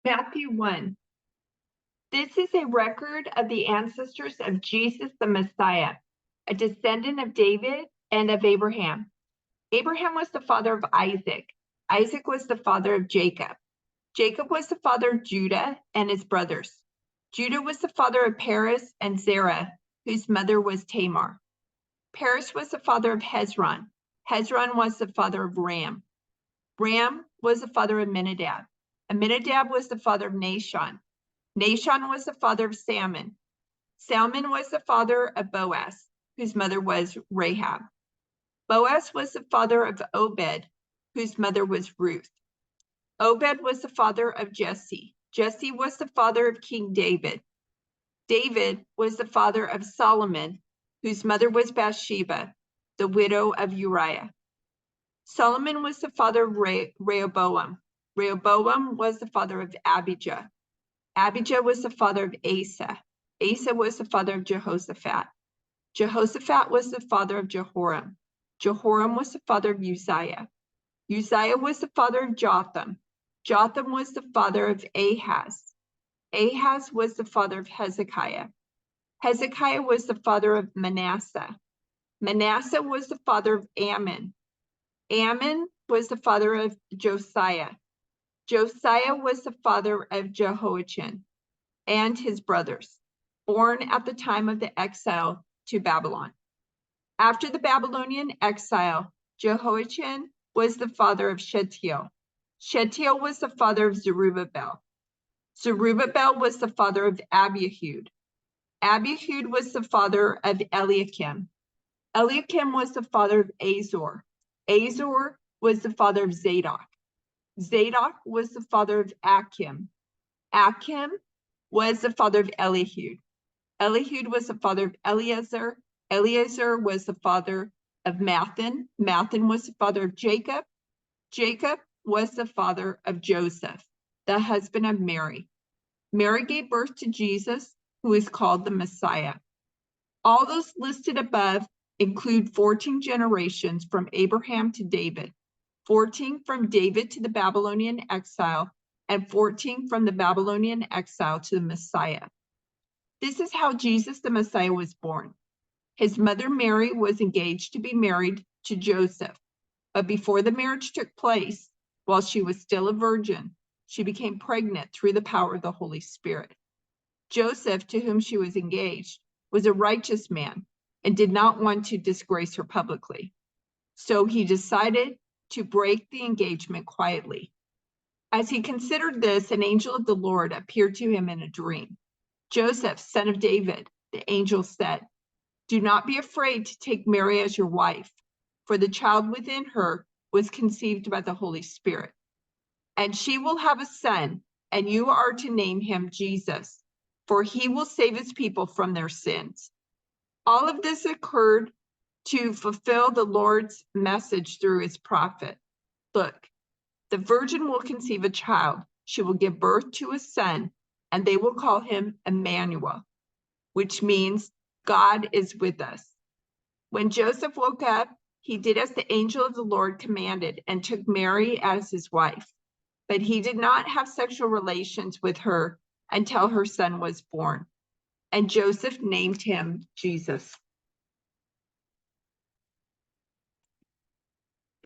Matthew 1. This is a record of the ancestors of Jesus the Messiah, a descendant of David and of Abraham. Abraham was the father of Isaac. Isaac was the father of Jacob. Jacob was the father of Judah and his brothers. Judah was the father of Perez and Zerah, whose mother was Tamar. Perez was the father of Hezron. Hezron was the father of Ram. Ram was the father of Amminadab. Amminadab was the father of Nahshon. Nahshon was the father of Salmon. Salmon was the father of Boaz, whose mother was Rahab. Boaz was the father of Obed, whose mother was Ruth. Obed was the father of Jesse. Jesse was the father of King David. David was the father of Solomon, whose mother was Bathsheba, the widow of Uriah. Solomon was the father of Rehoboam. Rehoboam was the father of Abijah. Abijah was the father of Asa. Asa was the father of Jehoshaphat. Jehoshaphat was the father of Jehoram. Jehoram was the father of Uzziah. Uzziah was the father of Jotham. Jotham was the father of Ahaz. Ahaz was the father of Hezekiah. Hezekiah was the father of Manasseh. Manasseh was the father of Ammon. Ammon was the father of Josiah. Josiah was the father of Jehoiachin and his brothers, born at the time of the exile to Babylon. After the Babylonian exile, Jehoiachin was the father of Shealtiel. Shealtiel was the father of Zerubbabel. Zerubbabel was the father of Abihud. Abihud was the father of Eliakim. Eliakim was the father of Azor. Azor was the father of Zadok. Zadok was the father of Achim. Achim was the father of Elihud. Elihud was the father of Eleazar. Eleazar was the father of Mathan. Mathan was the father of Jacob. Jacob was the father of Joseph, the husband of Mary. Mary gave birth to Jesus, who is called the Messiah. All those listed above include 14 generations from Abraham to David, 14 from David to the Babylonian exile, and 14 from the Babylonian exile to the Messiah. This is how Jesus the Messiah was born. His mother Mary was engaged to be married to Joseph, but before the marriage took place, while she was still a virgin, she became pregnant through the power of the Holy Spirit. Joseph, to whom she was engaged, was a righteous man and did not want to disgrace her publicly. So he decided to break the engagement quietly. As he considered this, an angel of the Lord appeared to him in a dream. Joseph, son of David, the angel said, "Do not be afraid to take Mary as your wife, for the child within her was conceived by the Holy Spirit. And she will have a son, and you are to name him Jesus, for he will save his people from their sins." All of this occurred to fulfill the Lord's message through his prophet. "Look, the virgin will conceive a child. She will give birth to a son, and they will call him Emmanuel," which means God is with us. When Joseph woke up, he did as the angel of the Lord commanded and took Mary as his wife. But he did not have sexual relations with her until her son was born. And Joseph named him Jesus.